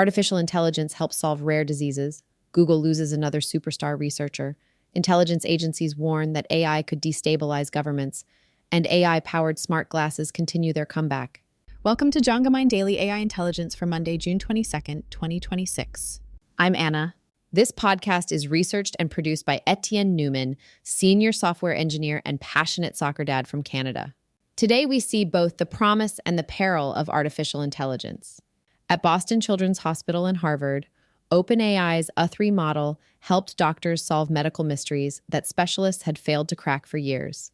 Artificial intelligence helps solve rare diseases. Google loses another superstar researcher. Intelligence agencies warn that AI could destabilize governments. And AI-powered smart glasses continue their comeback. Welcome to DJAMGAMIND Daily AI Intelligence for Monday, June 22nd, 2026. I'm Anna. This podcast is researched and produced by Etienne Newman, senior software engineer and passionate soccer dad from Canada. Today, we see both the promise and the peril of artificial intelligence. At Boston Children's Hospital and Harvard, OpenAI's U3 model helped doctors solve medical mysteries that specialists had failed to crack for years.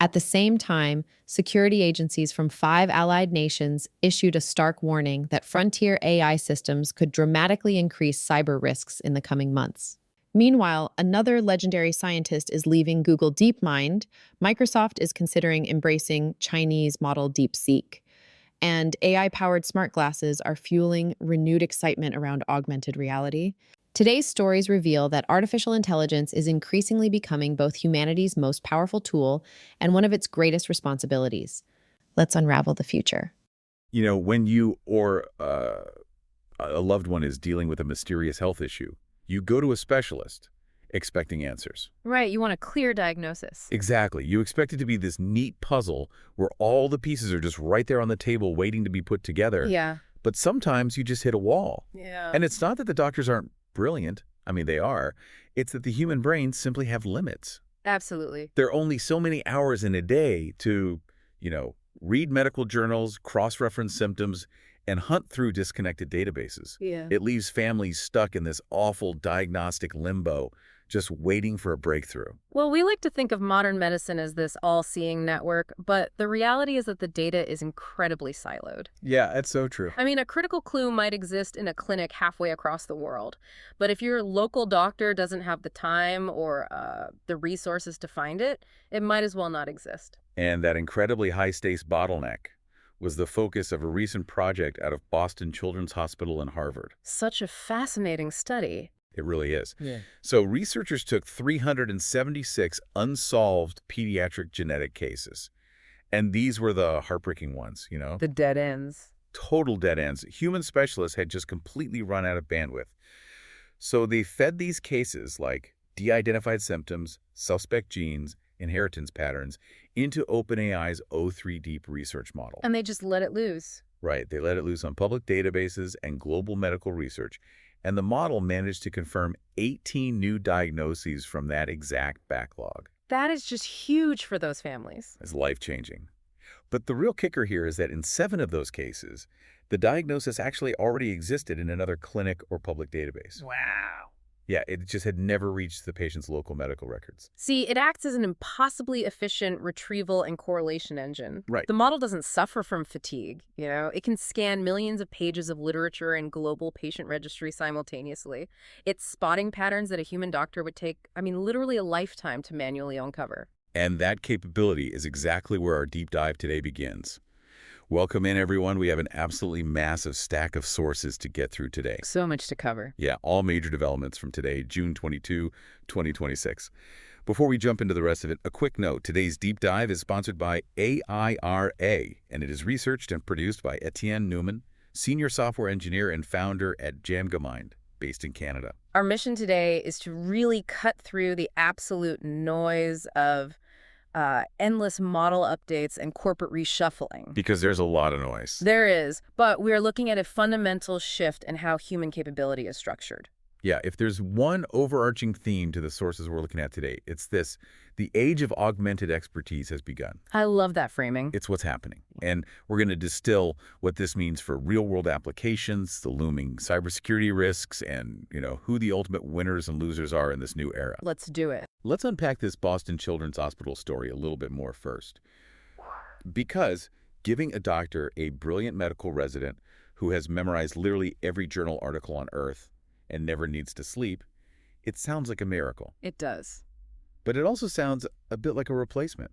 At the same time, security agencies from 5 allied nations issued a stark warning that frontier AI systems could dramatically increase cyber risks in the coming months. Meanwhile, another legendary scientist is leaving Google DeepMind. Microsoft is considering embracing Chinese model DeepSeek. And AI-powered smart glasses are fueling renewed excitement around augmented reality. Today's stories reveal that artificial intelligence is increasingly becoming both humanity's most powerful tool and one of its greatest responsibilities. Let's unravel the future. You know, when you or a loved one is dealing with a mysterious health issue, you go to a specialist expecting answers. Right, you want a clear diagnosis. Exactly. You expect it to be this neat puzzle where all the pieces are just right there on the table waiting to be put together. Yeah. But sometimes you just hit a wall. Yeah. And it's not that the doctors aren't brilliant. I mean, they are. It's that the human brains simply have limits. Absolutely. There are only so many hours in a day to, read medical journals, cross-reference symptoms, and hunt through disconnected databases. Yeah. It leaves families stuck in this awful diagnostic limbo, just waiting for a breakthrough. Well, we like to think of modern medicine as this all-seeing network, but the reality is that the data is incredibly siloed. Yeah, that's so true. I mean, a critical clue might exist in a clinic halfway across the world, but if your local doctor doesn't have the time or the resources to find it, it might as well not exist. And that incredibly high-stakes bottleneck was the focus of a recent project out of Boston Children's Hospital and Harvard. Such a fascinating study. It really is. Yeah. So researchers took 376 unsolved pediatric genetic cases. And these were the heartbreaking ones, The dead ends. Total dead ends. Human specialists had just completely run out of bandwidth. So they fed these cases like de-identified symptoms, suspect genes, inheritance patterns into OpenAI's O3 Deep research model. And they just let it loose. Right. They let it loose on public databases and global medical research. And the model managed to confirm 18 new diagnoses from that exact backlog. That is just huge for those families. It's life-changing. But the real kicker here is that in 7 of those cases, the diagnosis actually already existed in another clinic or public database. Wow. Yeah, it just had never reached the patient's local medical records. See, it acts as an impossibly efficient retrieval and correlation engine. Right. The model doesn't suffer from fatigue, It can scan millions of pages of literature and global patient registry simultaneously. It's spotting patterns that a human doctor would take, literally a lifetime to manually uncover. And that capability is exactly where our deep dive today begins. Welcome in, everyone. We have an absolutely massive stack of sources to get through today. So much to cover. Yeah, all major developments from today, June 22, 2026. Before we jump into the rest of it, a quick note. Today's deep dive is sponsored by AIRA, and it is researched and produced by Etienne Newman, senior software engineer and founder at DJAMGAMIND, based in Canada. Our mission today is to really cut through the absolute noise of endless model updates and corporate reshuffling. Because there's a lot of noise. There is, but we're looking at a fundamental shift in how human capability is structured. Yeah, if there's one overarching theme to the sources we're looking at today, it's this. The age of augmented expertise has begun. I love that framing. It's what's happening. And we're going to distill what this means for real-world applications, the looming cybersecurity risks, and, who the ultimate winners and losers are in this new era. Let's do it. Let's unpack this Boston Children's Hospital story a little bit more first. Because giving a doctor a brilliant medical resident who has memorized literally every journal article on Earth and never needs to sleep, it sounds like a miracle. It does. But it also sounds a bit like a replacement.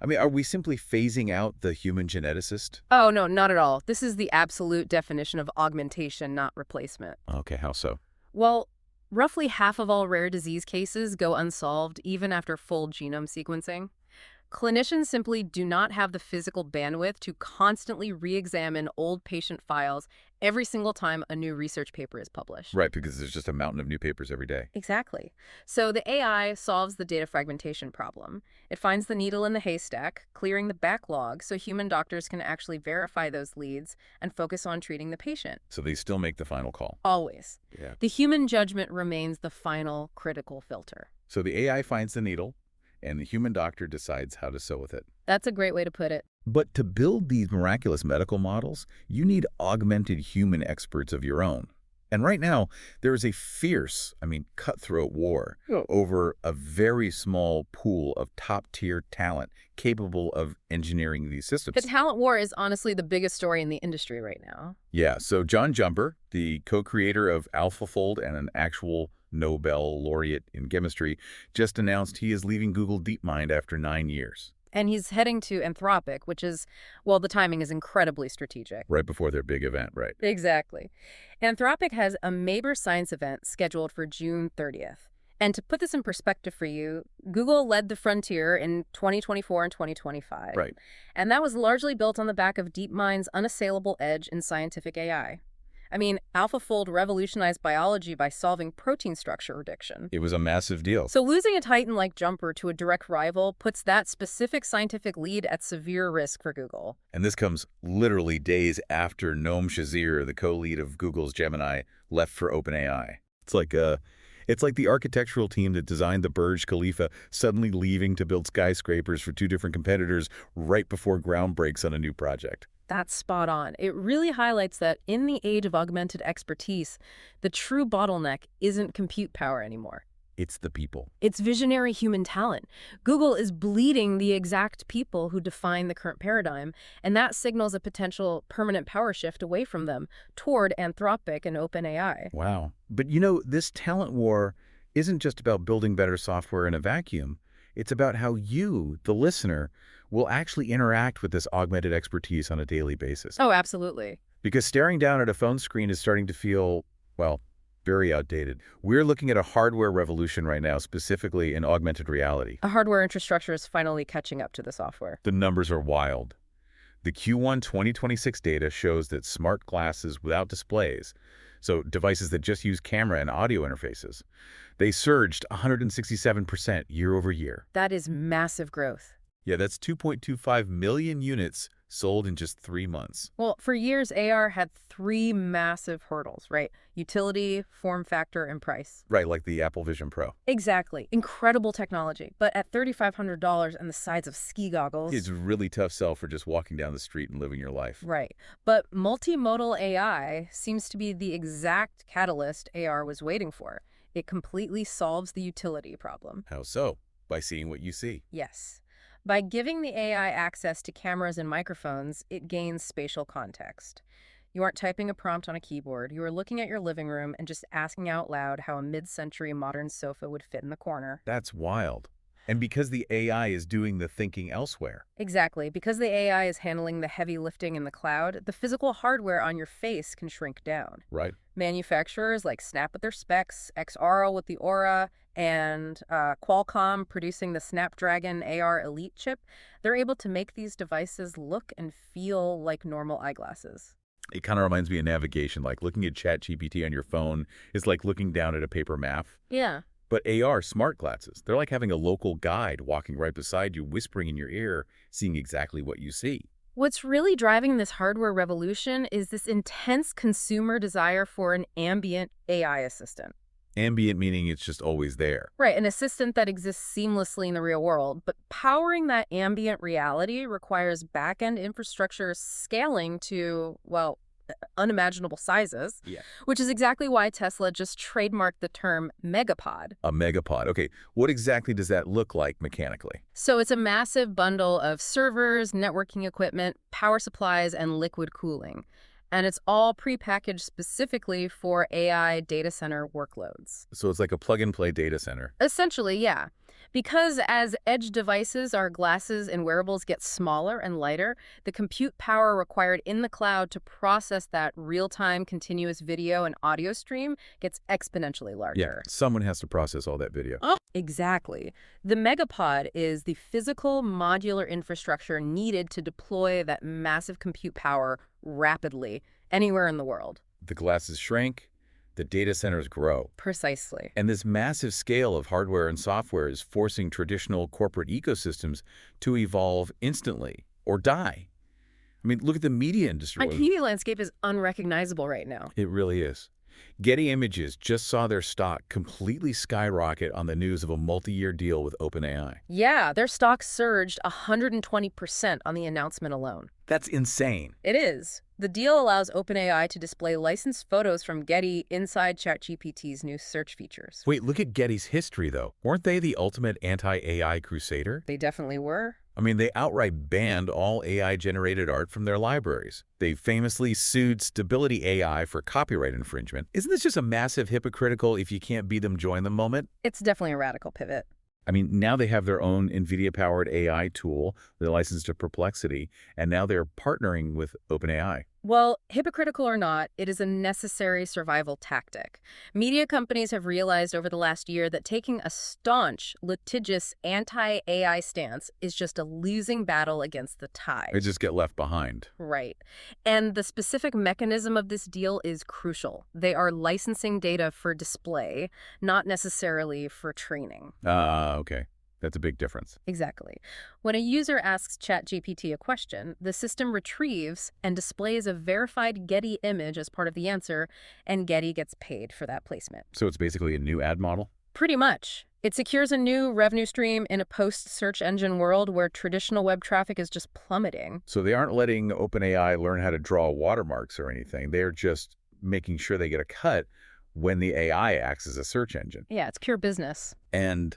Are we simply phasing out the human geneticist? Oh, no, not at all. This is the absolute definition of augmentation, not replacement. Okay, how so? Well, roughly half of all rare disease cases go unsolved even after full genome sequencing. Clinicians simply do not have the physical bandwidth to constantly re-examine old patient files every single time a new research paper is published. Right, because there's just a mountain of new papers every day. Exactly. So the AI solves the data fragmentation problem. It finds the needle in the haystack, clearing the backlog so human doctors can actually verify those leads and focus on treating the patient. So they still make the final call. Always. Yeah. The human judgment remains the final critical filter. So the AI finds the needle, and the human doctor decides how to sew with it. That's a great way to put it. But to build these miraculous medical models, you need augmented human experts of your own. And right now, there is a fierce, cutthroat war over a very small pool of top-tier talent capable of engineering these systems. The talent war is honestly the biggest story in the industry right now. Yeah, so John Jumper, the co-creator of AlphaFold and an actual Nobel Laureate in chemistry, just announced he is leaving Google DeepMind after 9 years. And he's heading to Anthropic, which is, well, the timing is incredibly strategic. Right before their big event, right? Exactly. Anthropic has a major science event scheduled for June 30th. And to put this in perspective for you, Google led the frontier in 2024 and 2025. Right. And that was largely built on the back of DeepMind's unassailable edge in scientific AI. AlphaFold revolutionized biology by solving protein structure prediction. It was a massive deal. So losing a titan like Jumper to a direct rival puts that specific scientific lead at severe risk for Google. And this comes literally days after Noam Shazeer, the co-lead of Google's Gemini, left for OpenAI. It's like the architectural team that designed the Burj Khalifa suddenly leaving to build skyscrapers for two different competitors right before ground breaks on a new project. That's spot on. It really highlights that in the age of augmented expertise, the true bottleneck isn't compute power anymore. It's the people. It's visionary human talent. Google is bleeding the exact people who define the current paradigm, and that signals a potential permanent power shift away from them toward Anthropic and OpenAI. Wow. But this talent war isn't just about building better software in a vacuum. It's about how you, the listener, will actually interact with this augmented expertise on a daily basis. Oh, absolutely. Because staring down at a phone screen is starting to feel, very outdated. We're looking at a hardware revolution right now, specifically in augmented reality. A hardware infrastructure is finally catching up to the software. The numbers are wild. The Q1 2026 data shows that smart glasses without displays, so devices that just use camera and audio interfaces, they surged 167% year over year. That is massive growth. Yeah, that's 2.25 million units sold in just 3 months. Well, for years, AR had three massive hurdles, right? Utility, form factor, and price. Right, like the Apple Vision Pro. Exactly. Incredible technology. But at $3,500 and the size of ski goggles... It's a really tough sell for just walking down the street and living your life. Right. But multimodal AI seems to be the exact catalyst AR was waiting for. It completely solves the utility problem. How so? By seeing what you see. Yes. By giving the AI access to cameras and microphones, it gains spatial context. You aren't typing a prompt on a keyboard. You are looking at your living room and just asking out loud how a mid-century modern sofa would fit in the corner. That's wild. And because the AI is doing the thinking elsewhere. Exactly. Because the AI is handling the heavy lifting in the cloud, the physical hardware on your face can shrink down. Right. Manufacturers like Snap with their specs, XR with the Aura, and Qualcomm producing the Snapdragon AR Elite chip, they're able to make these devices look and feel like normal eyeglasses. It kind of reminds me of navigation, like looking at ChatGPT on your phone is like looking down at a paper map. Yeah. But AR smart glasses, they're like having a local guide walking right beside you, whispering in your ear, seeing exactly what you see. What's really driving this hardware revolution is this intense consumer desire for an ambient AI assistant. Ambient meaning it's just always there. Right, an assistant that exists seamlessly in the real world. But powering that ambient reality requires back-end infrastructure scaling to, unimaginable sizes, which is exactly why Tesla just trademarked the term megapod. A megapod. Okay, what exactly does that look like mechanically? So it's a massive bundle of servers, networking equipment, power supplies, and liquid cooling. And it's all prepackaged specifically for AI data center workloads. So it's like a plug-and-play data center. Essentially, yeah. Because as edge devices, our glasses and wearables get smaller and lighter, the compute power required in the cloud to process that real-time continuous video and audio stream gets exponentially larger. Yeah, someone has to process all that video. Oh, exactly. The megapod is the physical modular infrastructure needed to deploy that massive compute power rapidly anywhere in the world. the glasses shrink, the data centers grow. Precisely. And this massive scale of hardware and software is forcing traditional corporate ecosystems to evolve instantly or die. I mean, look at the media industry. The media landscape is unrecognizable right now. It really is. Getty Images just saw their stock completely skyrocket on the news of a multi-year deal with OpenAI. Yeah, their stock surged 120% on the announcement alone. That's insane. It is. The deal allows OpenAI to display licensed photos from Getty inside ChatGPT's new search features. Wait, look at Getty's history, though. Weren't they the ultimate anti-AI crusader? They definitely were. I mean, they outright banned all AI-generated art from their libraries. They famously sued Stability AI for copyright infringement. Isn't this just a massive hypocritical if you can't beat them, join them moment? It's definitely a radical pivot. I mean, now they have their own NVIDIA-powered AI tool, they're licensed to Perplexity, and now they're partnering with OpenAI. Well, hypocritical or not, it is a necessary survival tactic. Media companies have realized over the last year that taking a staunch, litigious, anti-AI stance is just a losing battle against the tide. They just get left behind. Right. And the specific mechanism of this deal is crucial. They are licensing data for display, not necessarily for training. Okay. That's a big difference. Exactly. When a user asks ChatGPT a question, the system retrieves and displays a verified Getty image as part of the answer, and Getty gets paid for that placement. So it's basically a new ad model? Pretty much. It secures a new revenue stream in a post-search engine world where traditional web traffic is just plummeting. So they aren't letting OpenAI learn how to draw watermarks or anything. They're just making sure they get a cut when the AI acts as a search engine. Yeah, it's pure business. And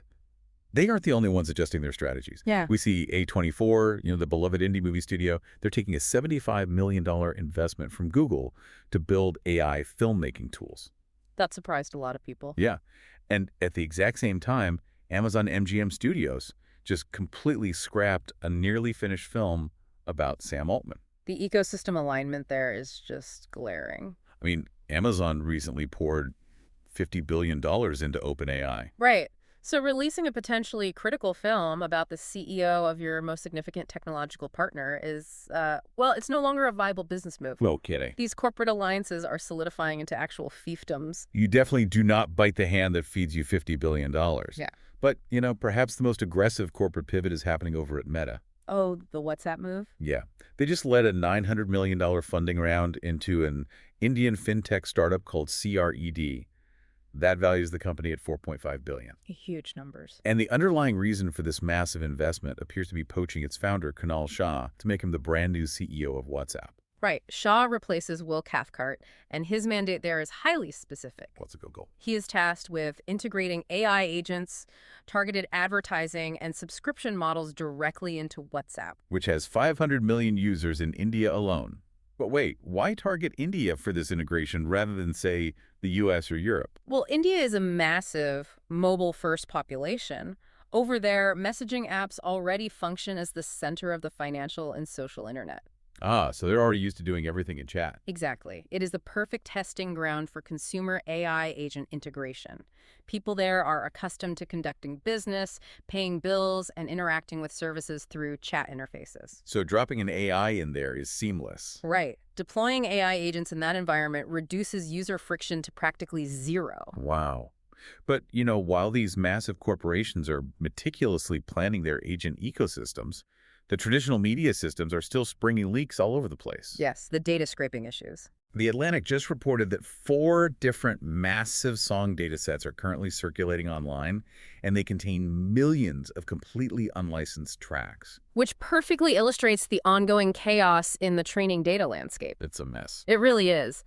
they aren't the only ones adjusting their strategies. Yeah. We see A24, the beloved indie movie studio, they're taking a $75 million investment from Google to build AI filmmaking tools. That surprised a lot of people. Yeah. And at the exact same time, Amazon MGM Studios just completely scrapped a nearly finished film about Sam Altman. The ecosystem alignment there is just glaring. I mean, Amazon recently poured $50 billion into OpenAI. Right. So releasing a potentially critical film about the CEO of your most significant technological partner is, well, it's no longer a viable business move. No kidding. These corporate alliances are solidifying into actual fiefdoms. You definitely do not bite the hand that feeds you $50 billion. Yeah. But, perhaps the most aggressive corporate pivot is happening over at Meta. Oh, the WhatsApp move? Yeah. They just led a $900 million funding round into an Indian fintech startup called CRED. That values the company at $4.5 billion. Huge numbers. And the underlying reason for this massive investment appears to be poaching its founder, Kunal Shah, to make him the brand new CEO of WhatsApp. Right. Shah replaces Will Cathcart, and his mandate there is highly specific. What's a Google? He is tasked with integrating AI agents, targeted advertising, and subscription models directly into WhatsApp. Which has 500 million users in India alone. But wait, why target India for this integration rather than, say, the US or Europe? Well, India is a massive mobile-first population. Over there, messaging apps already function as the center of the financial and social internet. Ah, so they're already used to doing everything in chat. Exactly. It is the perfect testing ground for consumer AI agent integration. People there are accustomed to conducting business, paying bills, and interacting with services through chat interfaces. So dropping an AI in there is seamless. Right. Deploying AI agents in that environment reduces user friction to practically zero. Wow. But, while these massive corporations are meticulously planning their agent ecosystems, the traditional media systems are still springing leaks all over the place. Yes, the data scraping issues. The Atlantic just reported that 4 different massive song datasets are currently circulating online, and they contain millions of completely unlicensed tracks. Which perfectly illustrates the ongoing chaos in the training data landscape. It's a mess. It really is.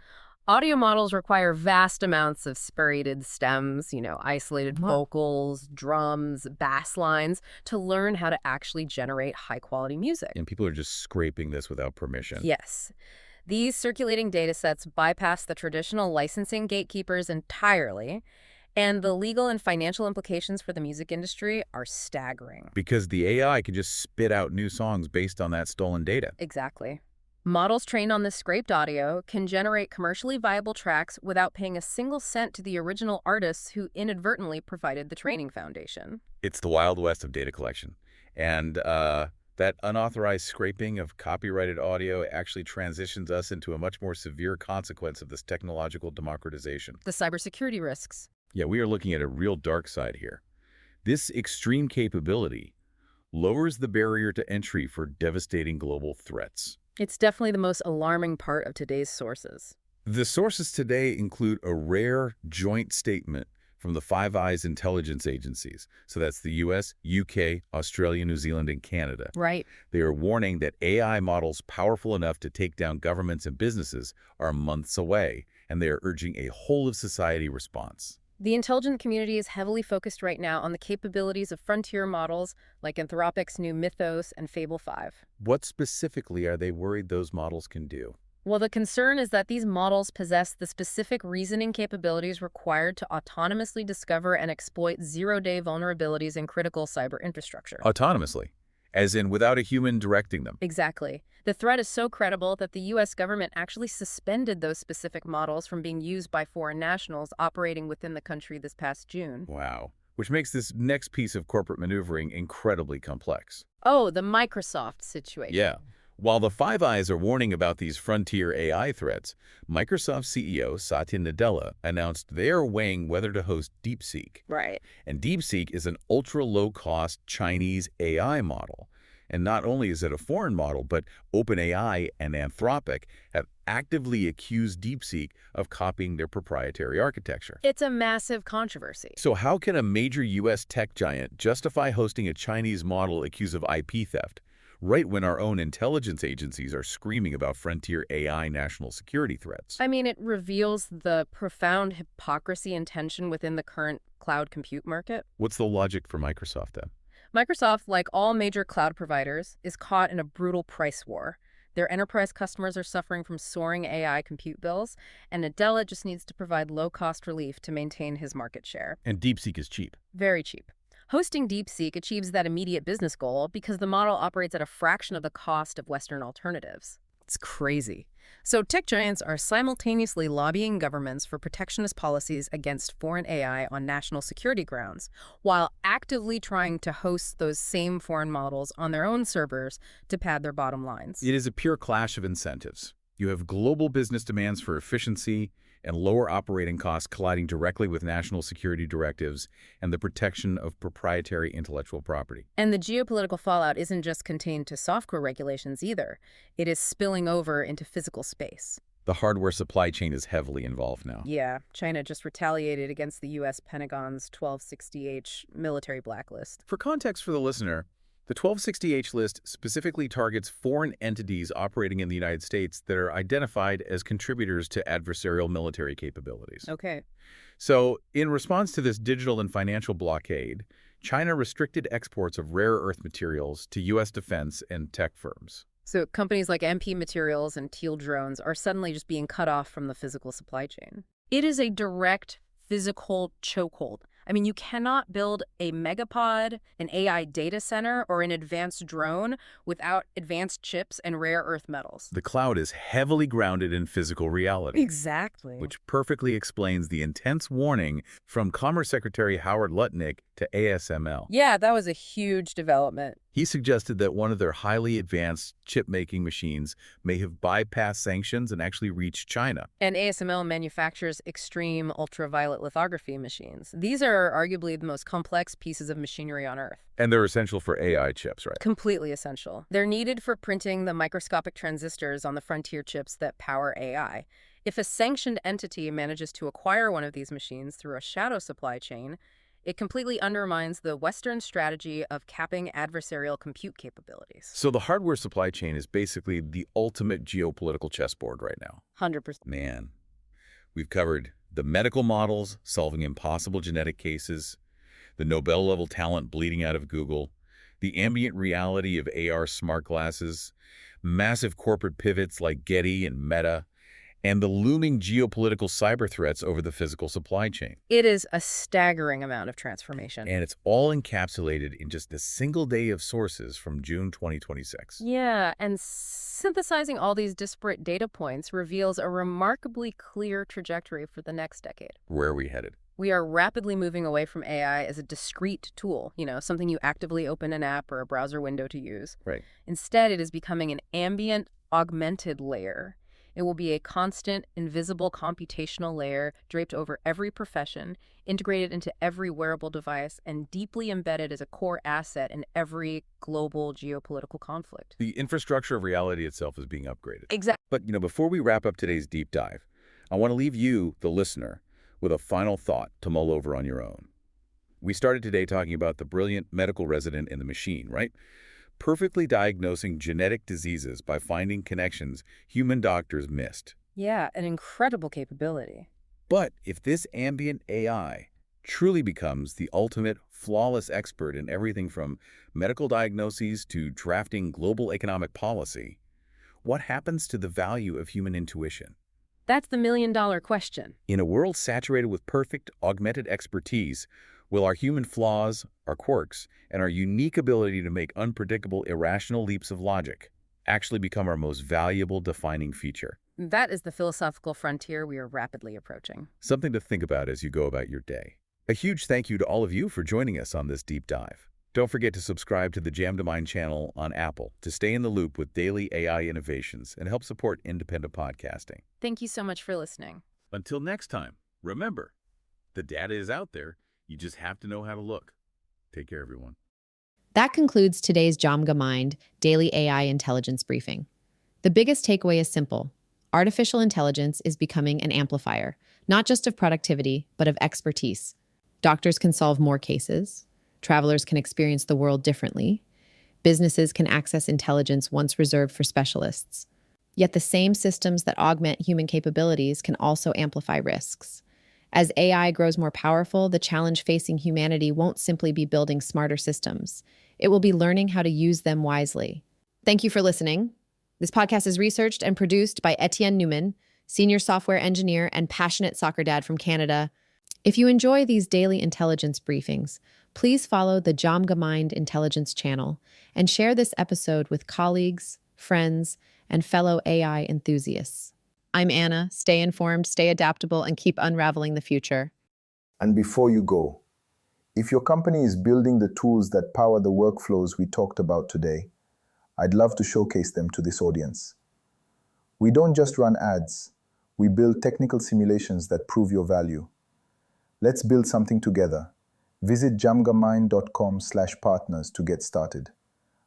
Audio models require vast amounts of spurited stems, isolated vocals, drums, bass lines, to learn how to actually generate high-quality music. And people are just scraping this without permission. Yes. These circulating datasets bypass the traditional licensing gatekeepers entirely, and the legal and financial implications for the music industry are staggering. Because the AI can just spit out new songs based on that stolen data. Exactly. Models trained on this scraped audio can generate commercially viable tracks without paying a single cent to the original artists who inadvertently provided the training foundation. It's the Wild West of data collection. And That unauthorized scraping of copyrighted audio actually transitions us into a much more severe consequence of this technological democratization. The cybersecurity risks. Yeah, we are looking at a real dark side here. This extreme capability lowers the barrier to entry for devastating global threats. It's definitely the most alarming part of today's sources. The sources today include a rare joint statement from the Five Eyes intelligence agencies. So that's the US, UK, Australia, New Zealand, and Canada. Right. They are warning that AI models powerful enough to take down governments and businesses are months away, and they are urging a whole-of-society response. The intelligence community is heavily focused right now on the capabilities of frontier models like Anthropic's new Mythos and Fable 5. What specifically are they worried those models can do? Well, the concern is that these models possess the specific reasoning capabilities required to autonomously discover and exploit zero-day vulnerabilities in critical cyber infrastructure. Autonomously, as in without a human directing them. Exactly. The threat is so credible that the U.S. government actually suspended those specific models from being used by foreign nationals operating within the country this past June. Wow. Which makes this next piece of corporate maneuvering incredibly complex. Oh, the Microsoft situation. Yeah. While the Five Eyes are warning about these frontier AI threats, Microsoft CEO Satya Nadella announced they are weighing whether to host DeepSeek. Right. And DeepSeek is an ultra-low-cost Chinese AI model. And not only is it a foreign model, but OpenAI and Anthropic have actively accused DeepSeek of copying their proprietary architecture. It's a massive controversy. So how can a major U.S. tech giant justify hosting a Chinese model accused of IP theft, right when our own intelligence agencies are screaming about frontier AI national security threats? I mean, it reveals the profound hypocrisy and tension within the current cloud compute market. What's the logic for Microsoft then? Microsoft, like all major cloud providers, is caught in a brutal price war. Their enterprise customers are suffering from soaring AI compute bills, and Nadella just needs to provide low-cost relief to maintain his market share. And DeepSeek is cheap. Very cheap. Hosting DeepSeek achieves that immediate business goal because the model operates at a fraction of the cost of Western alternatives. It's crazy. So tech giants are simultaneously lobbying governments for protectionist policies against foreign AI on national security grounds, while actively trying to host those same foreign models on their own servers to pad their bottom lines. It is a pure clash of incentives. You have global business demands for efficiency and lower operating costs colliding directly with national security directives and the protection of proprietary intellectual property. And the geopolitical fallout isn't just contained to software regulations either. It is spilling over into physical space. The hardware supply chain is heavily involved now. Yeah, China just retaliated against the U.S. Pentagon's 1260H military blacklist. For context for the listener, the 1260H list specifically targets foreign entities operating in the United States that are identified as contributors to adversarial military capabilities. Okay. So, in response to this digital and financial blockade, China restricted exports of rare earth materials to U.S. defense and tech firms. So companies like MP Materials and Teal Drones are suddenly just being cut off from the physical supply chain. It is a direct physical chokehold. I mean, you cannot build a megapod, an AI data center, or an advanced drone without advanced chips and rare earth metals. The cloud is heavily grounded in physical reality. Exactly. Which perfectly explains the intense warning from Commerce Secretary Howard Lutnick to ASML. Yeah, that was a huge development. He suggested that one of their highly advanced chip-making machines may have bypassed sanctions and actually reached China. And ASML manufactures extreme ultraviolet lithography machines. These are arguably the most complex pieces of machinery on Earth. And they're essential for AI chips, right? Completely essential. They're needed for printing the microscopic transistors on the frontier chips that power AI. If a sanctioned entity manages to acquire one of these machines through a shadow supply chain, it completely undermines the Western strategy of capping adversarial compute capabilities. So the hardware supply chain is basically the ultimate geopolitical chessboard right now. 100%. Man, we've covered the medical models solving impossible genetic cases, the Nobel-level talent bleeding out of Google, the ambient reality of AR smart glasses, massive corporate pivots like Getty and Meta, and the looming geopolitical cyber threats over the physical supply chain. It is a staggering amount of transformation. And it's all encapsulated in just a single day of sources from June 2026. Yeah, and synthesizing all these disparate data points reveals a remarkably clear trajectory for the next decade. Where are we headed? We are rapidly moving away from AI as a discrete tool, something you actively open an app or a browser window to use. Right. Instead, it is becoming an ambient, augmented layer. It will be a constant, invisible computational layer draped over every profession, integrated into every wearable device, and deeply embedded as a core asset in every global geopolitical conflict. The infrastructure of reality itself is being upgraded. Exactly. But, before we wrap up today's deep dive, I want to leave you, the listener, with a final thought to mull over on your own. We started today talking about the brilliant medical resident in the machine, right? Perfectly diagnosing genetic diseases by finding connections human doctors missed. Yeah, an incredible capability. But if this ambient AI truly becomes the ultimate flawless expert in everything from medical diagnoses to drafting global economic policy, what happens to the value of human intuition? That's the million-dollar question. In a world saturated with perfect, augmented expertise, will our human flaws, our quirks, and our unique ability to make unpredictable, irrational leaps of logic actually become our most valuable defining feature? That is the philosophical frontier we are rapidly approaching. Something to think about as you go about your day. A huge thank you to all of you for joining us on this deep dive. Don't forget to subscribe to the DJAMGAMIND channel on Apple to stay in the loop with daily AI innovations and help support independent podcasting. Thank you so much for listening. Until next time, remember, the data is out there. You just have to know how to look. Take care, everyone. That concludes today's DJAMGAMIND Daily AI Intelligence Briefing. The biggest takeaway is simple. Artificial intelligence is becoming an amplifier, not just of productivity, but of expertise. Doctors can solve more cases. Travelers can experience the world differently. Businesses can access intelligence once reserved for specialists. Yet the same systems that augment human capabilities can also amplify risks. As AI grows more powerful, the challenge facing humanity won't simply be building smarter systems. It will be learning how to use them wisely. Thank you for listening. This podcast is researched and produced by Etienne Newman, senior software engineer and passionate soccer dad from Canada. If you enjoy these daily intelligence briefings, please follow the DJAMGAMIND Intelligence channel and share this episode with colleagues, friends, and fellow AI enthusiasts. I'm Anna. Stay informed, stay adaptable, and keep unraveling the future. And before you go, if your company is building the tools that power the workflows we talked about today, I'd love to showcase them to this audience. We don't just run ads, we build technical simulations that prove your value. Let's build something together. Visit jamgamind.com/partners to get started.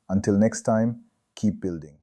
Until next time, keep building.